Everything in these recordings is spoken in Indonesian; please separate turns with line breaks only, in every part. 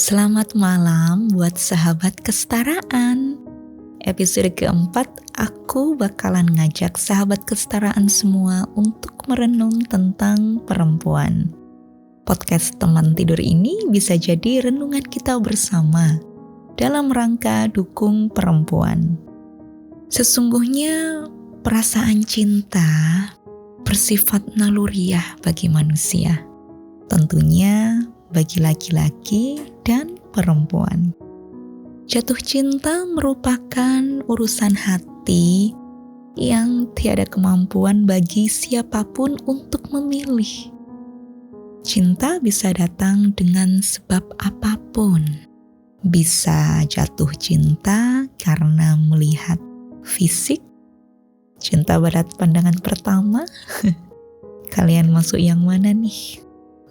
Selamat malam buat sahabat kesetaraan. Episode keempat, aku bakalan ngajak sahabat kesetaraan semua untuk merenung tentang perempuan. Podcast teman tidur ini bisa jadi renungan kita bersama dalam rangka dukung perempuan. Sesungguhnya perasaan cinta bersifat naluriah bagi manusia. Tentunya bagi laki-laki dan perempuan. Jatuh cinta merupakan urusan hati yang tiada kemampuan bagi siapapun untuk memilih. Cinta bisa datang dengan sebab apapun. Bisa jatuh cinta karena melihat fisik, cinta pada pandangan pertama. Kalian masuk yang mana nih?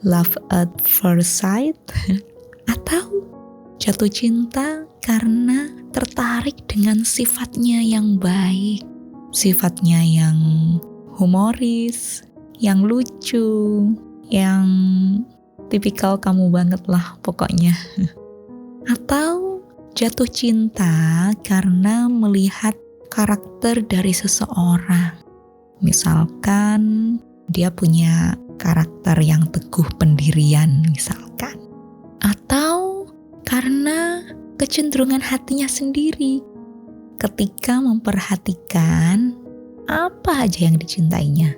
Love at first sight, atau jatuh cinta karena tertarik dengan sifatnya yang baik, sifatnya yang humoris, yang lucu, yang tipikal kamu banget lah pokoknya. Atau jatuh cinta karena melihat karakter dari seseorang. Misalkan dia punya karakter yang teguh pendirian misalkan. Atau karena kecenderungan hatinya sendiri ketika memperhatikan apa aja yang dicintainya.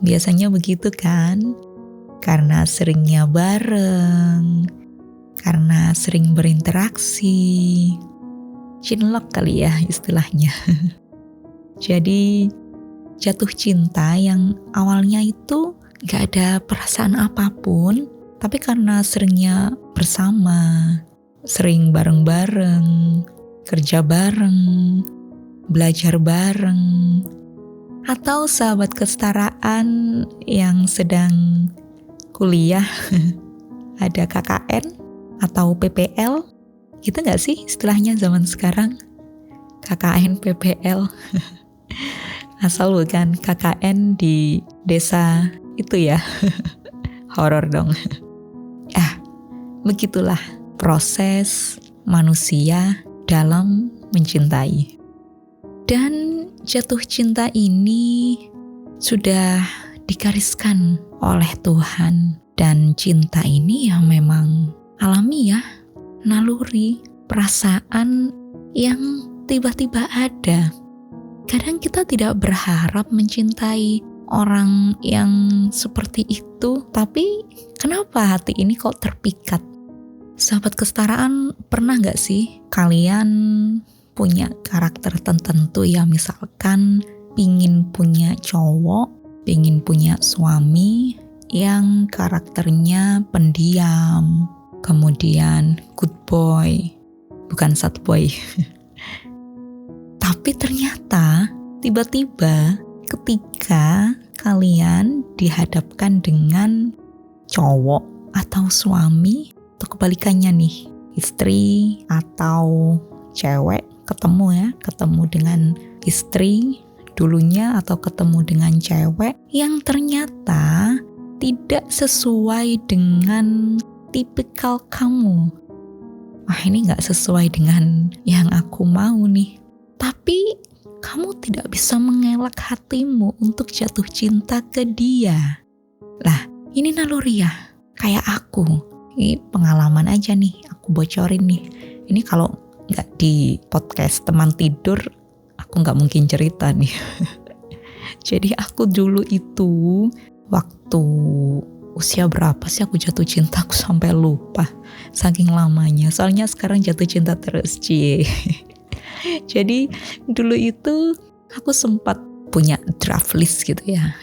Biasanya begitu kan? Karena seringnya bareng, karena sering berinteraksi. Cinlok kali ya istilahnya. Jadi jatuh cinta yang awalnya itu gak ada perasaan apapun, tapi karena seringnya bersama, sering bareng-bareng, kerja bareng, belajar bareng, atau sahabat kesetaraan yang sedang kuliah, ada KKN atau PPL, gitu gak sih istilahnya zaman sekarang? KKN, PPL. Asal bukan KKN di desa itu ya. Horor dong. Begitulah proses manusia dalam mencintai. Dan jatuh cinta ini sudah digariskan oleh Tuhan. Dan cinta ini yang memang alami ya, naluri, perasaan yang tiba-tiba ada. Kadang kita tidak berharap mencintai orang yang seperti itu, tapi kenapa hati ini kok terpikat? Sahabat kesetaraan, pernah gak sih kalian punya karakter tertentu ya, misalkan pingin punya cowok, pingin punya suami yang karakternya pendiam, kemudian good boy, bukan sad boy. Tapi ternyata tiba-tiba ketika kalian dihadapkan dengan cowok atau suami, atau kebalikannya nih, istri atau cewek ketemu dengan istri dulunya atau ketemu dengan cewek yang ternyata tidak sesuai dengan tipikal kamu. Wah, ini gak sesuai dengan yang aku mau nih. Tapi kamu tidak bisa mengelak hatimu untuk jatuh cinta ke dia. Lah, ini naluriah. Kayak aku. Ini pengalaman aja nih, aku bocorin nih. Ini kalau gak di podcast teman tidur, aku gak mungkin cerita nih. Jadi aku dulu itu, waktu usia berapa sih aku jatuh cinta, aku sampai lupa. Saking lamanya, soalnya sekarang jatuh cinta terus, cie. Jadi dulu itu aku sempat punya draft list gitu ya.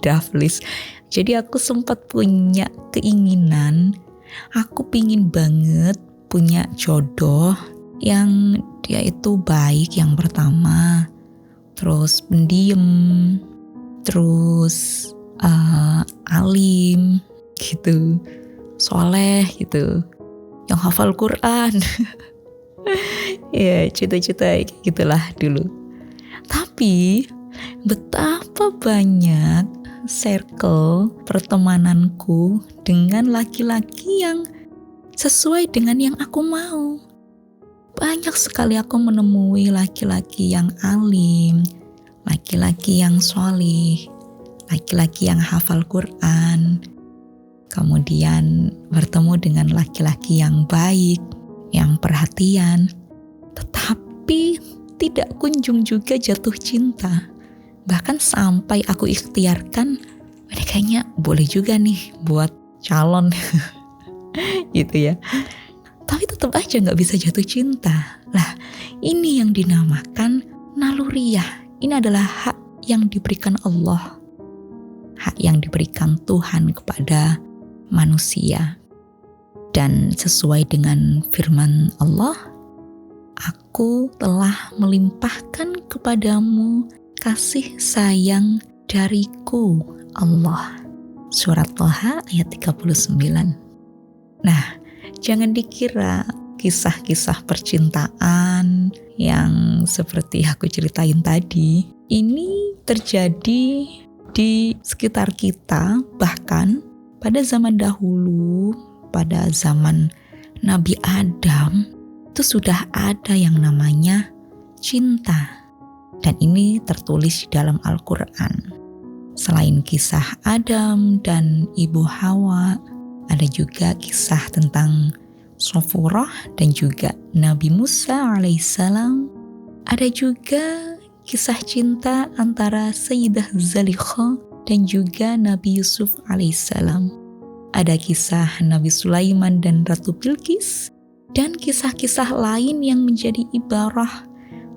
Draft list. Jadi aku sempat punya keinginan, aku pingin banget punya jodoh yang dia itu baik yang pertama, terus pendiam, terus alim gitu, soleh gitu, yang hafal Quran. Ya, cita-cita gitulah dulu. Tapi betapa banyak circle pertemananku dengan laki-laki yang sesuai dengan yang aku mau. Banyak sekali aku menemui laki-laki yang alim, laki-laki yang sholih, laki-laki yang hafal Quran, kemudian bertemu dengan laki-laki yang baik, yang perhatian, tetapi tidak kunjung juga jatuh cinta. Bahkan sampai aku ikhtiarkan, ini kayaknya boleh juga nih buat calon gitu ya. Tapi tetap aja gak bisa jatuh cinta. Lah, ini yang dinamakan naluriah. Ini adalah hak yang diberikan Allah, hak yang diberikan Tuhan kepada manusia. Dan sesuai dengan firman Allah, aku telah melimpahkan kepadamu kasih sayang dariku, Allah. Surat Thaha ayat 39. Nah, jangan dikira kisah-kisah percintaan yang seperti aku ceritain tadi, ini terjadi di sekitar kita, bahkan pada zaman dahulu, pada zaman Nabi Adam, itu sudah ada yang namanya cinta. Dan ini tertulis di dalam Al-Quran. Selain kisah Adam dan Ibu Hawa, ada juga kisah tentang Sofurah dan juga Nabi Musa alaihissalam. Ada juga kisah cinta antara Sayyidah Zalikha dan juga Nabi Yusuf alaihissalam. Ada kisah Nabi Sulaiman dan Ratu Bilqis, dan kisah-kisah lain yang menjadi ibarah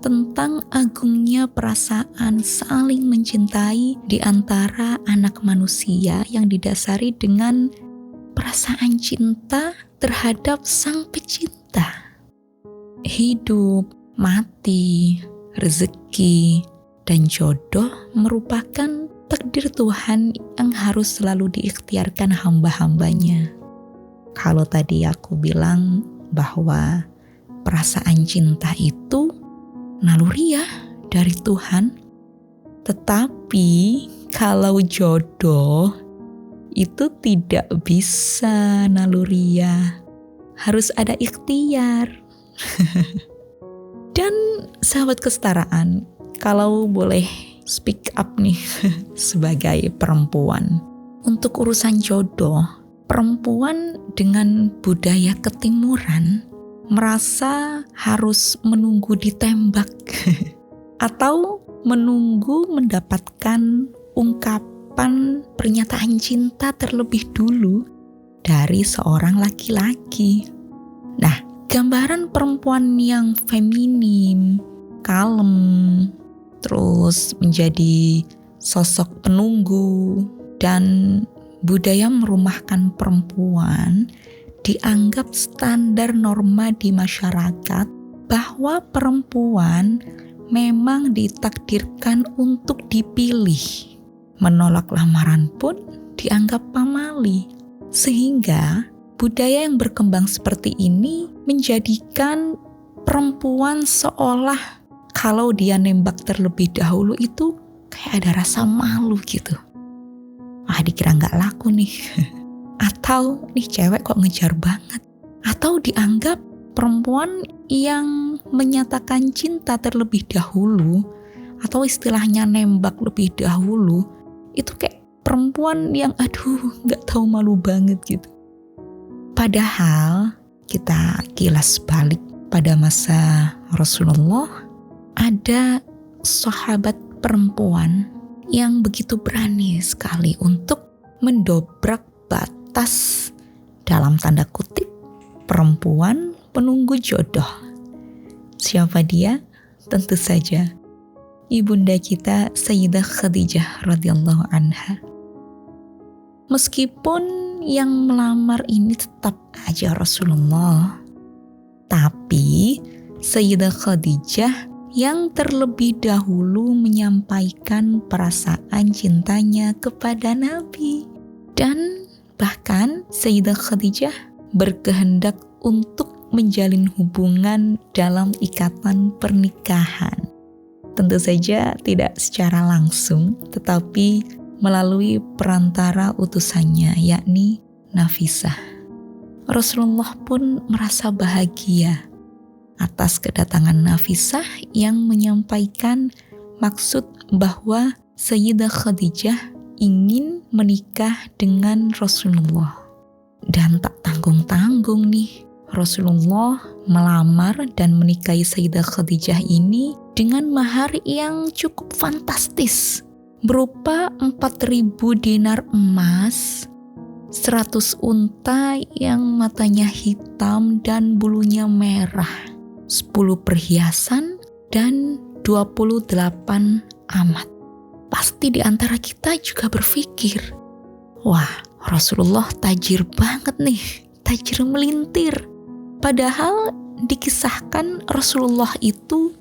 tentang agungnya perasaan saling mencintai di antara anak manusia yang didasari dengan perasaan cinta terhadap sang pecinta. Hidup, mati, rezeki, dan jodoh merupakan takdir Tuhan yang harus selalu diikhtiarkan hamba-hambanya. Kalau tadi aku bilang bahwa perasaan cinta itu naluriah dari Tuhan, tetapi kalau jodoh itu tidak bisa naluriah, harus ada ikhtiar. Dan sahabat kesetaraan, kalau boleh speak up nih sebagai perempuan, untuk urusan jodoh, perempuan dengan budaya ketimuran merasa harus menunggu ditembak atau menunggu mendapatkan ungkapan pernyataan cinta terlebih dulu dari seorang laki-laki. Nah, gambaran perempuan yang feminim, kalem, terus menjadi sosok penunggu, dan budaya merumahkan perempuan dianggap standar norma di masyarakat bahwa perempuan memang ditakdirkan untuk dipilih. Menolak lamaran pun dianggap pamali. Sehingga budaya yang berkembang seperti ini menjadikan perempuan seolah kalau dia nembak terlebih dahulu itu kayak ada rasa malu gitu. Wah, dikira gak laku nih. Atau nih cewek kok ngejar banget. Atau dianggap perempuan yang menyatakan cinta terlebih dahulu, atau istilahnya nembak lebih dahulu, itu kayak perempuan yang gak tahu malu banget gitu. Padahal kita kilas balik pada masa Rasulullah, ada sahabat perempuan yang begitu berani sekali untuk mendobrak batas, dalam tanda kutip, perempuan penunggu jodoh. Siapa dia? Tentu saja ibunda kita Sayyidah Khadijah radhiyallahu anha. Meskipun yang melamar ini tetap aja Rasulullah, tapi Sayyidah Khadijah yang terlebih dahulu menyampaikan perasaan cintanya kepada Nabi. Dan bahkan Sayyidah Khadijah berkehendak untuk menjalin hubungan dalam ikatan pernikahan. Tentu saja tidak secara langsung, tetapi melalui perantara utusannya, yakni Nafisah. Rasulullah pun merasa bahagia atas kedatangan Nafisah yang menyampaikan maksud bahwa Sayyidah Khadijah ingin menikah dengan Rasulullah. Dan tak tanggung-tanggung nih, Rasulullah melamar dan menikahi Sayyidah Khadijah ini dengan mahar yang cukup fantastis, berupa 4.000 dinar emas, 100 unta yang matanya hitam dan bulunya merah, 10 perhiasan, dan 28 amat. Pasti di antara kita juga berpikir, wah, Rasulullah tajir banget nih, tajir melintir. Padahal dikisahkan Rasulullah itu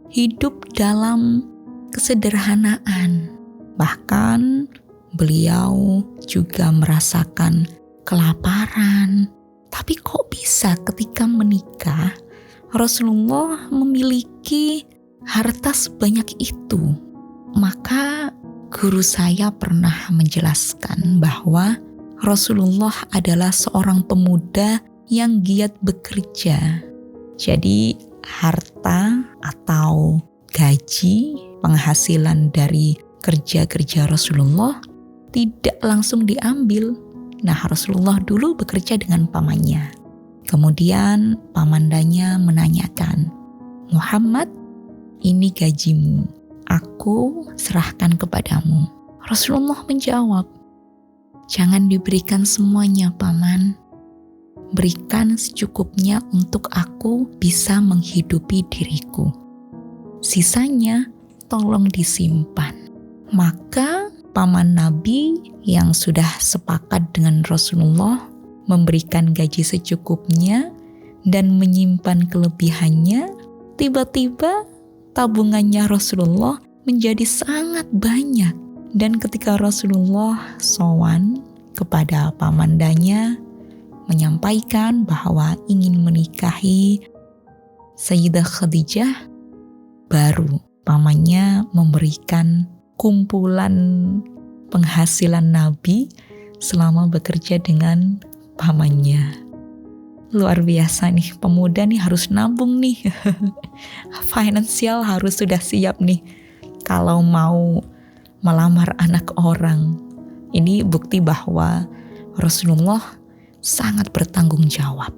hidup dalam kesederhanaan. Bahkan beliau juga merasakan kelaparan. Tapi kok bisa ketika menikah Rasulullah memiliki harta sebanyak itu? Maka guru saya pernah menjelaskan bahwa Rasulullah adalah seorang pemuda yang giat bekerja. Jadi harta atau gaji penghasilan dari kerja-kerja Rasulullah tidak langsung diambil. Nah, Rasulullah dulu bekerja dengan pamannya. Kemudian pamandanya menanyakan, Muhammad, ini gajimu, aku serahkan kepadamu. Rasulullah menjawab, jangan diberikan semuanya, paman. Berikan secukupnya untuk aku bisa menghidupi diriku. Sisanya tolong disimpan. Maka paman Nabi yang sudah sepakat dengan Rasulullah memberikan gaji secukupnya dan menyimpan kelebihannya, tiba-tiba tabungannya Rasulullah menjadi sangat banyak. Dan ketika Rasulullah sowan kepada pamandanya menyampaikan bahwa ingin menikahi Sayyidah Khadijah, baru pamannya memberikan kumpulan penghasilan Nabi selama bekerja dengan pamannya. Luar biasa nih, pemuda nih harus nabung nih. Finansial harus sudah siap nih kalau mau melamar anak orang. Ini bukti bahwa Rasulullah sangat bertanggung jawab.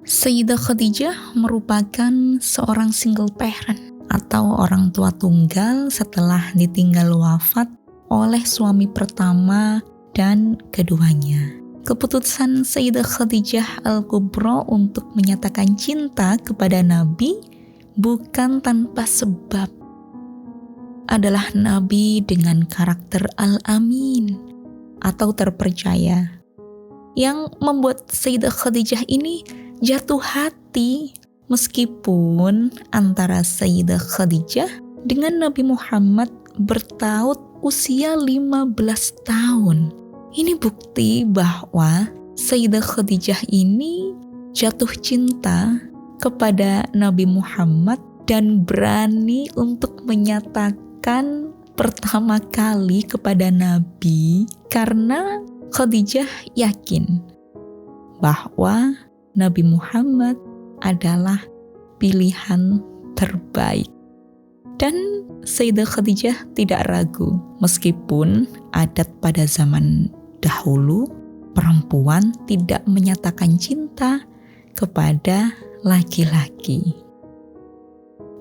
Sayyidah Khadijah merupakan seorang single parent atau orang tua tunggal setelah ditinggal wafat oleh suami pertama dan keduanya. Keputusan Sayyidah Khadijah Al-Kubra untuk menyatakan cinta kepada Nabi bukan tanpa sebab. Adalah Nabi dengan karakter Al-Amin atau terpercaya yang membuat Sayyidah Khadijah ini jatuh hati meskipun antara Sayyidah Khadijah dengan Nabi Muhammad bertaut usia 15 tahun. Ini bukti bahwa Sayyidah Khadijah ini jatuh cinta kepada Nabi Muhammad dan berani untuk menyatakan pertama kali kepada Nabi karena Khadijah yakin bahwa Nabi Muhammad adalah pilihan terbaik. Dan Sayyidah Khadijah tidak ragu, meskipun adat pada zaman dahulu perempuan tidak menyatakan cinta kepada laki-laki.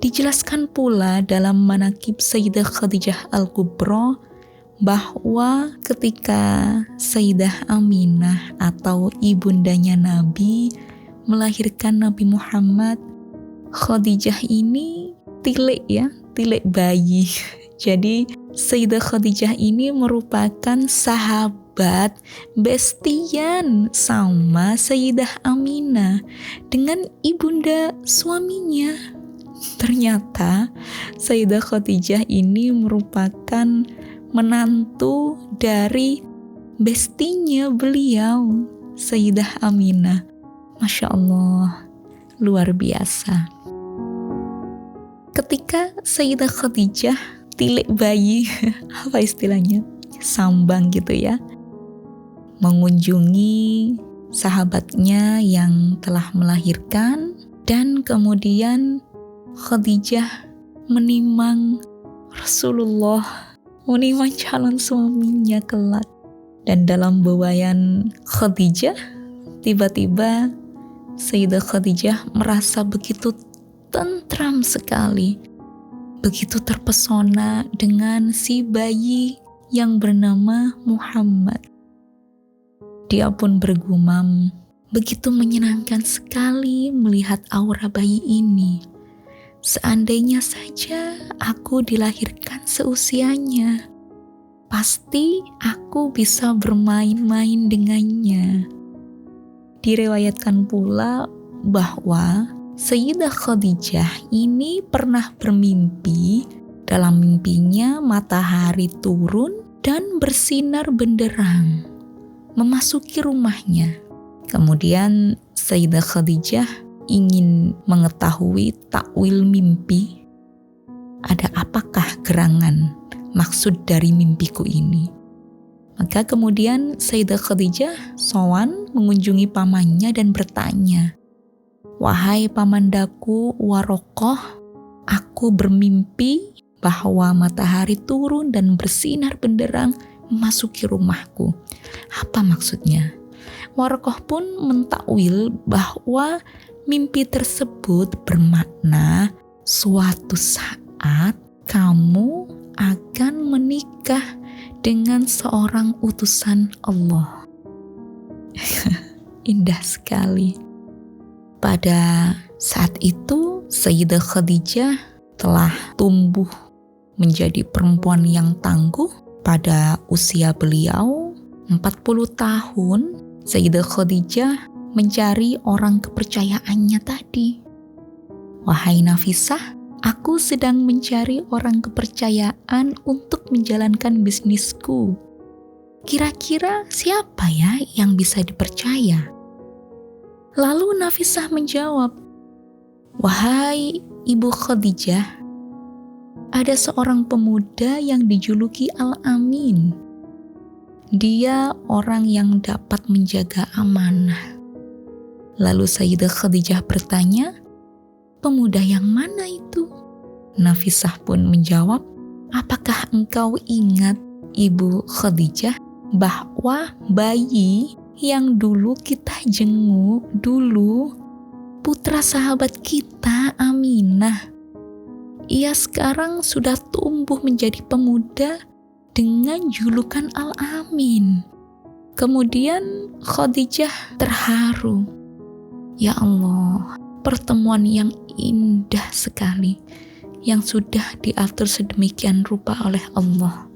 Dijelaskan pula dalam manaqib Sayyidah Khadijah Al-Kubra bahwa ketika Sayyidah Aminah atau ibundanya Nabi melahirkan Nabi Muhammad, Khadijah ini tilik bayi. Jadi Sayyidah Khadijah ini merupakan sahabat bestian sama Sayyidah Aminah dengan ibunda suaminya. Ternyata Sayyidah Khadijah ini merupakan menantu dari bestinya beliau, Sayyidah Aminah. Masya Allah, luar biasa. Ketika Sayyidah Khadijah tilik bayi, apa istilahnya? Sambang gitu ya, mengunjungi sahabatnya yang telah melahirkan, dan kemudian Khadijah menimang Rasulullah, menimang calon suaminya kelak. Dan dalam buayan Khadijah, tiba-tiba Sayyidah Khadijah merasa begitu tentram sekali, begitu terpesona dengan si bayi yang bernama Muhammad. Dia pun bergumam, begitu menyenangkan sekali melihat aura bayi ini. Seandainya saja aku dilahirkan seusianya, pasti aku bisa bermain-main dengannya. Diriwayatkan pula bahwa Sayyidah Khadijah ini pernah bermimpi. Dalam mimpinya matahari turun dan bersinar benderang memasuki rumahnya. Kemudian Sayyidah Khadijah ingin mengetahui takwil mimpi. Ada apakah gerangan maksud dari mimpiku ini? Maka kemudian Sayyidah Khadijah sowan mengunjungi pamannya dan bertanya, "Wahai pamandaku Warokoh, aku bermimpi bahwa matahari turun dan bersinar benderang memasuki rumahku. Apa maksudnya?" Warokoh pun mentakwil bahwa mimpi tersebut bermakna suatu saat kamu akan menikah dengan seorang utusan Allah. Indah sekali. Pada saat itu Sayyidah Khadijah telah tumbuh menjadi perempuan yang tangguh. Pada usia beliau 40 tahun, Sayyidah Khadijah mencari orang kepercayaannya tadi. "Wahai Nafisah, aku sedang mencari orang kepercayaan untuk menjalankan bisnisku. Kira-kira siapa ya yang bisa dipercaya?" Lalu Nafisah menjawab, "Wahai Ibu Khadijah, ada seorang pemuda yang dijuluki Al-Amin. Dia orang yang dapat menjaga amanah." Lalu Sayyidah Khadijah bertanya, "Pemuda yang mana itu?" Nafisah pun menjawab, "Apakah engkau ingat, Ibu Khadijah, bahwa bayi yang dulu kita jenguk dulu putra sahabat kita Aminah? Ia sekarang sudah tumbuh menjadi pemuda dengan julukan Al-Amin." Kemudian Khadijah terharu. Ya Allah, pertemuan yang indah sekali yang sudah diatur sedemikian rupa oleh Allah.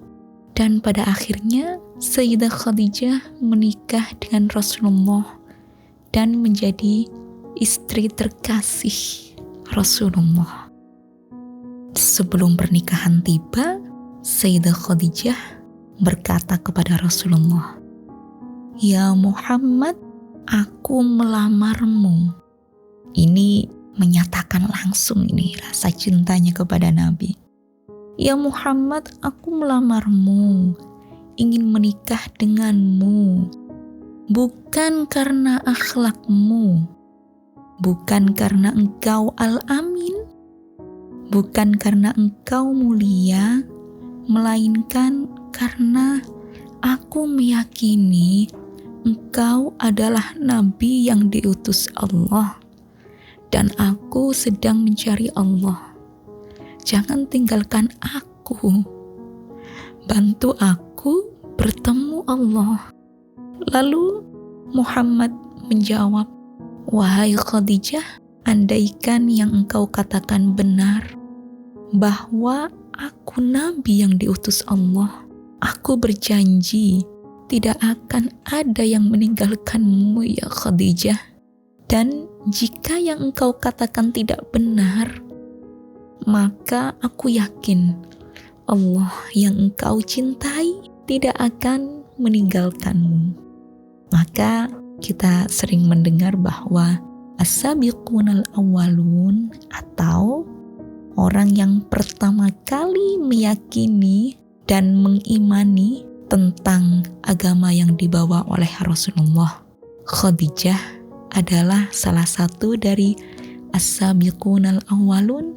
Dan pada akhirnya Sayyidah Khadijah menikah dengan Rasulullah dan menjadi istri terkasih Rasulullah. Sebelum pernikahan tiba, Sayyidah Khadijah berkata kepada Rasulullah, "Ya Muhammad, aku melamarmu." Ini menyatakan langsung ini rasa cintanya kepada Nabi. "Ya Muhammad, aku melamarmu, ingin menikah denganmu, bukan karena akhlakmu, bukan karena engkau Al-Amin, bukan karena engkau mulia, melainkan karena aku meyakini engkau adalah Nabi yang diutus Allah, dan aku sedang mencari Allah. Jangan tinggalkan aku, bantu aku bertemu Allah." Lalu Muhammad menjawab, "Wahai Khadijah, andaikan yang engkau katakan benar, bahwa aku Nabi yang diutus Allah, aku berjanji tidak akan ada yang meninggalkanmu ya Khadijah. Dan jika yang engkau katakan tidak benar, maka aku yakin Allah yang engkau cintai tidak akan meninggalkanmu." Maka kita sering mendengar bahwa as-sabiqunal awwalun atau orang yang pertama kali meyakini dan mengimani tentang agama yang dibawa oleh Rasulullah, Khadijah adalah salah satu dari as-sabiqunal awwalun,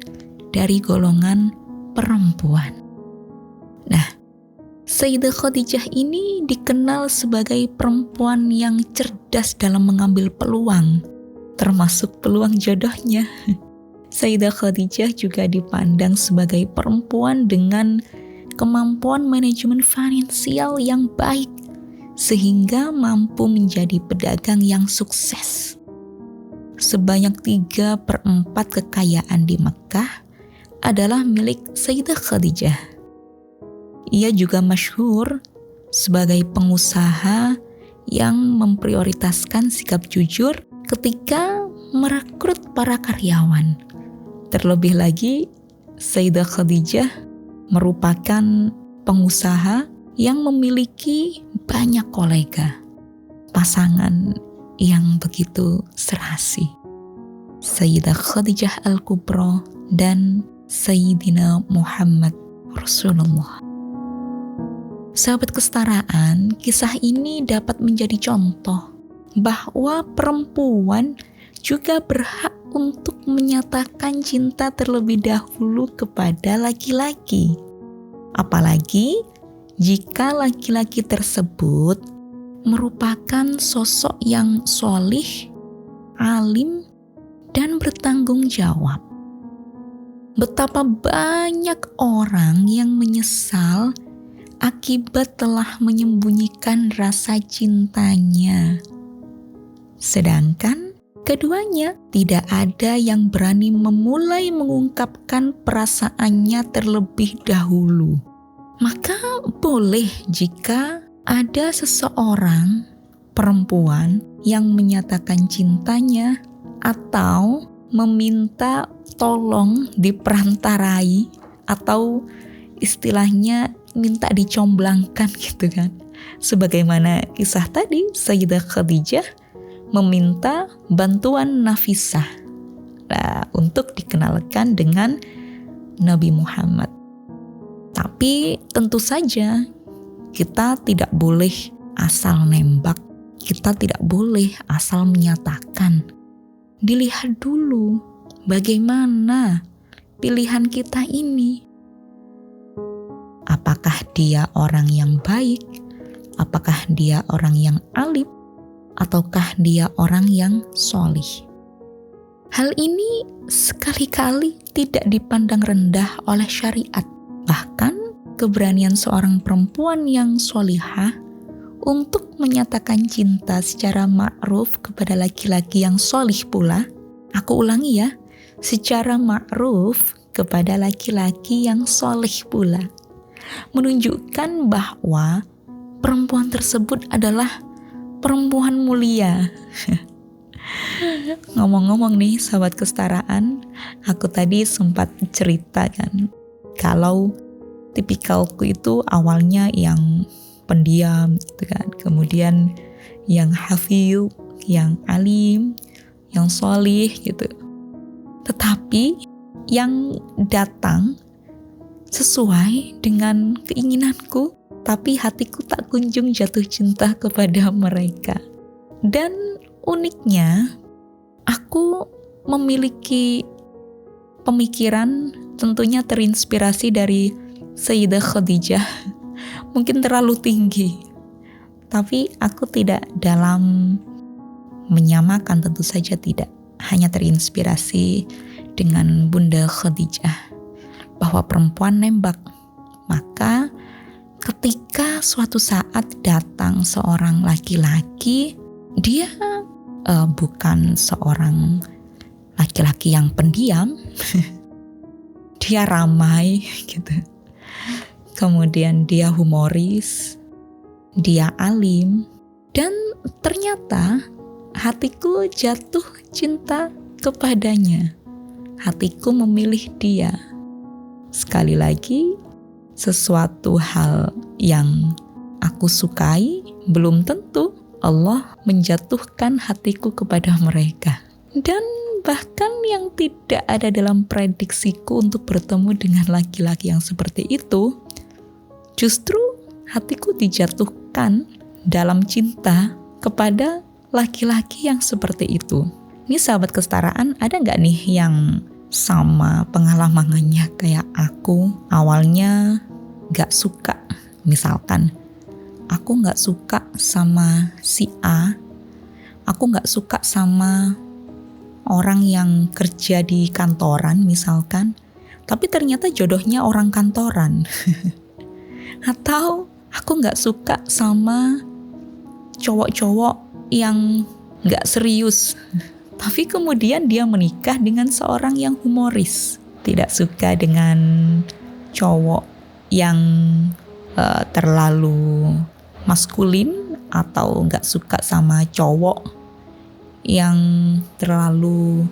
dari golongan perempuan. Nah, Sayyidah Khadijah ini dikenal sebagai perempuan yang cerdas dalam mengambil peluang, termasuk peluang jodohnya. Sayyidah Khadijah juga dipandang sebagai perempuan dengan kemampuan manajemen finansial yang baik, sehingga mampu menjadi pedagang yang sukses. Sebanyak 3/4 kekayaan di Mekah adalah milik Sayyidah Khadijah. Ia juga masyhur sebagai pengusaha yang memprioritaskan sikap jujur ketika merekrut para karyawan. Terlebih lagi, Sayyidah Khadijah merupakan pengusaha yang memiliki banyak kolega, pasangan yang begitu serasi. Sayyidah Khadijah Al-Kubra dan Sayyidina Muhammad Rasulullah. Sahabat kesetaraan, kisah ini dapat menjadi contoh bahwa perempuan juga berhak untuk menyatakan cinta terlebih dahulu kepada laki-laki. Apalagi jika laki-laki tersebut merupakan sosok yang sholih, alim, dan bertanggung jawab. Betapa banyak orang yang menyesal akibat telah menyembunyikan rasa cintanya. Sedangkan keduanya tidak ada yang berani memulai mengungkapkan perasaannya terlebih dahulu. Maka boleh jika ada seseorang perempuan yang menyatakan cintanya atau meminta tolong diperantarai, atau istilahnya minta dicomblangkan gitu kan. Sebagaimana kisah tadi, Sayyidah Khadijah meminta bantuan Nafisah untuk dikenalkan dengan Nabi Muhammad. Tapi tentu saja kita tidak boleh asal nembak, kita tidak boleh asal menyatakan. Dilihat dulu bagaimana pilihan kita ini. Apakah dia orang yang baik? Apakah dia orang yang alim? Ataukah dia orang yang sholih? Hal ini sekali-kali tidak dipandang rendah oleh syariat. Bahkan keberanian seorang perempuan yang sholihah untuk menyatakan cinta secara ma'ruf kepada laki-laki yang sholih pula, aku ulangi ya, secara ma'ruf kepada laki-laki yang sholih pula, menunjukkan bahwa perempuan tersebut adalah perempuan mulia. Ngomong-ngomong nih sahabat kesetaraan, aku tadi sempat cerita kan, kalau tipikalku itu awalnya yang pendiam gitu kan, kemudian yang hafil, yang alim, yang sholih gitu. Tetapi yang datang sesuai dengan keinginanku, tapi hatiku tak kunjung jatuh cinta kepada mereka. Dan uniknya, aku memiliki pemikiran tentunya terinspirasi dari Sayyidah Khadijah. Mungkin terlalu tinggi, tapi aku tidak dalam menyamakan, tentu saja tidak. Hanya terinspirasi dengan Bunda Khadijah, bahwa perempuan nembak. Maka ketika suatu saat datang seorang laki-laki, dia bukan seorang laki-laki yang pendiam, dia ramai gitu. Kemudian dia humoris, dia alim, dan ternyata hatiku jatuh cinta kepadanya. Hatiku memilih dia. Sekali lagi, sesuatu hal yang aku sukai belum tentu Allah menjatuhkan hatiku kepada mereka. Dan bahkan yang tidak ada dalam prediksiku untuk bertemu dengan laki-laki yang seperti itu, justru hatiku dijatuhkan dalam cinta kepada laki-laki yang seperti itu. Ini sahabat kesetaraan, ada nggak nih yang sama pengalamannya kayak aku? Awalnya nggak suka, misalkan aku nggak suka sama si A, aku nggak suka sama orang yang kerja di kantoran misalkan, tapi ternyata jodohnya orang kantoran. Atau aku nggak suka sama cowok-cowok yang nggak serius, tapi kemudian dia menikah dengan seorang yang humoris. Tidak suka dengan cowok yang terlalu maskulin, atau nggak suka sama cowok yang terlalu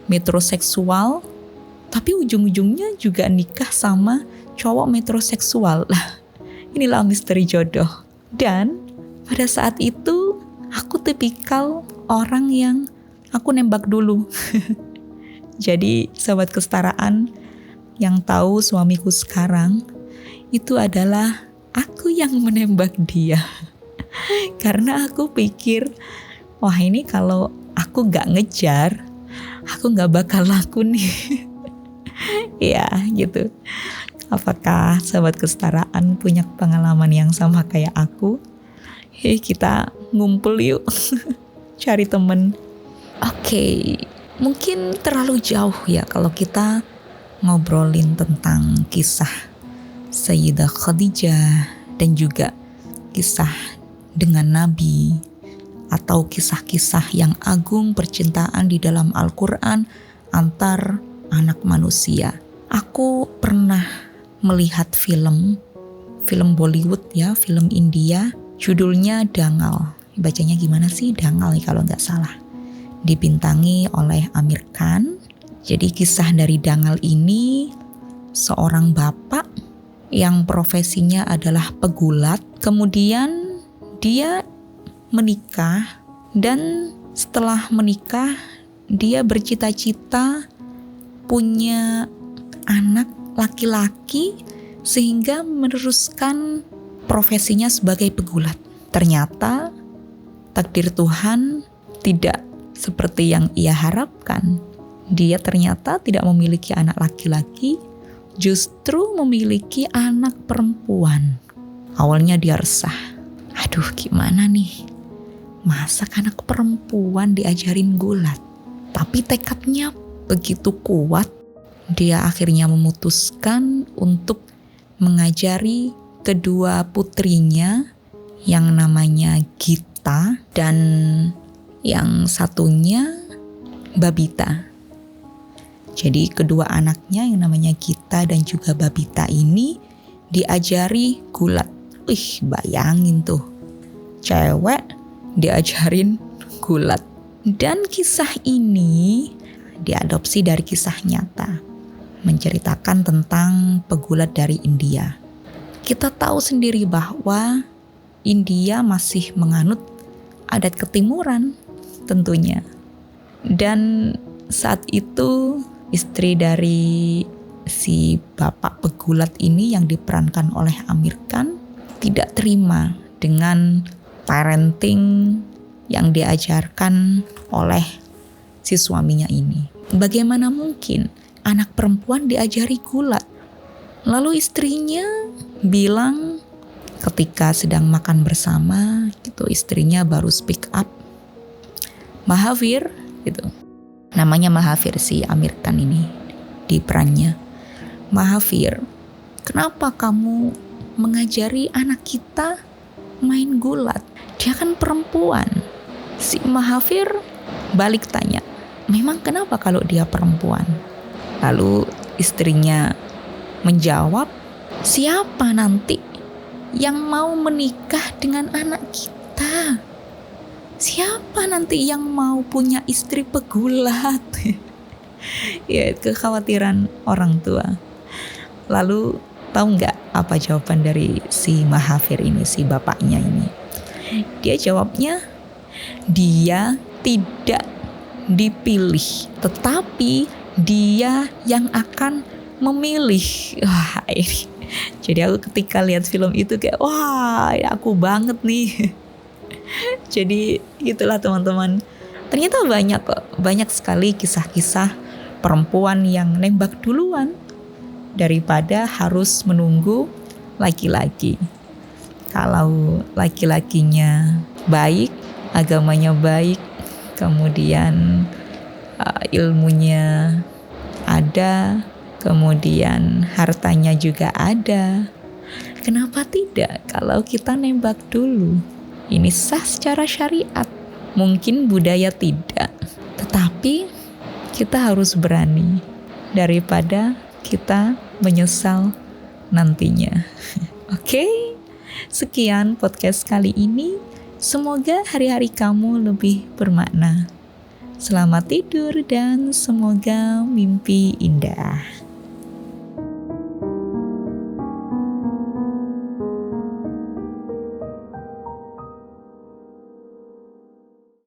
metroseksual, tapi ujung-ujungnya juga nikah sama cowok metroseksual. Lah, inilah misteri jodoh. Dan pada saat itu aku tipikal orang yang aku nembak dulu. Jadi sahabat kesetaraan yang tahu suamiku sekarang, itu adalah aku yang menembak dia. Karena aku pikir, wah ini kalau aku gak ngejar, aku gak bakal laku nih. Ya gitu. Apakah sahabat kesetaraan punya pengalaman yang sama kayak aku? Kita ngumpul yuk. Cari temen. Oke, mungkin terlalu jauh ya kalau kita ngobrolin tentang kisah Sayyidah Khadijah dan juga kisah dengan Nabi, atau kisah-kisah yang agung percintaan di dalam Al-Quran antar anak manusia. Aku pernah melihat film Bollywood ya, film India, judulnya Dangal. Bacanya gimana sih? Dangal kalau nggak salah. Dibintangi oleh Amir Khan. Jadi kisah dari Dangal ini, seorang bapak yang profesinya adalah pegulat, kemudian dia menikah, dan setelah menikah dia bercita-cita punya anak laki-laki sehingga meneruskan profesinya sebagai pegulat. Ternyata takdir Tuhan tidak seperti yang ia harapkan. Dia ternyata tidak memiliki anak laki-laki, justru memiliki anak perempuan. Awalnya dia resah. Aduh, gimana nih? Masa anak perempuan diajarin gulat? Tapi tekadnya begitu kuat, dia akhirnya memutuskan untuk mengajari kedua putrinya yang namanya Gita dan yang satunya Babita. Jadi kedua anaknya yang namanya Gita dan juga Babita ini diajari gulat. Bayangin tuh, cewek diajarin gulat. Dan kisah ini diadopsi dari kisah nyata, menceritakan tentang pegulat dari India. Kita tahu sendiri bahwa India masih menganut adat ketimuran tentunya. Dan saat itu istri dari si bapak pegulat ini yang diperankan oleh Amir Khan tidak terima dengan parenting yang diajarkan oleh si suaminya ini. Bagaimana mungkin anak perempuan diajari gulat? Lalu istrinya bilang ketika sedang makan bersama, gitu, istrinya baru speak up, Mahavir, gitu. Namanya Mahavir si Amir Khan ini di perannya. Mahavir, kenapa kamu mengajari anak kita main gulat? Dia kan perempuan. Si Mahavir balik tanya, memang kenapa kalau dia perempuan? Lalu istrinya menjawab, siapa nanti yang mau menikah dengan anak kita? Siapa nanti yang mau punya istri pegulat? Ya, kekhawatiran orang tua. Lalu tahu nggak apa jawaban dari si Mahavir ini, si bapaknya ini? Dia jawabnya, dia tidak dipilih, tetapi dia yang akan memilih. Wah, ini. Jadi aku ketika lihat film itu kayak, wah, aku banget nih. Jadi itulah teman-teman. Ternyata banyak sekali kisah-kisah perempuan yang nembak duluan daripada harus menunggu laki-laki. Kalau laki-lakinya baik, agamanya baik, kemudian ilmunya ada, kemudian hartanya juga ada, kenapa tidak kalau kita nembak dulu? Ini sah secara syariat. Mungkin budaya tidak, tetapi kita harus berani daripada kita menyesal nantinya. Oke, sekian podcast kali ini. Semoga hari-hari kamu lebih bermakna. Selamat tidur dan semoga mimpi indah.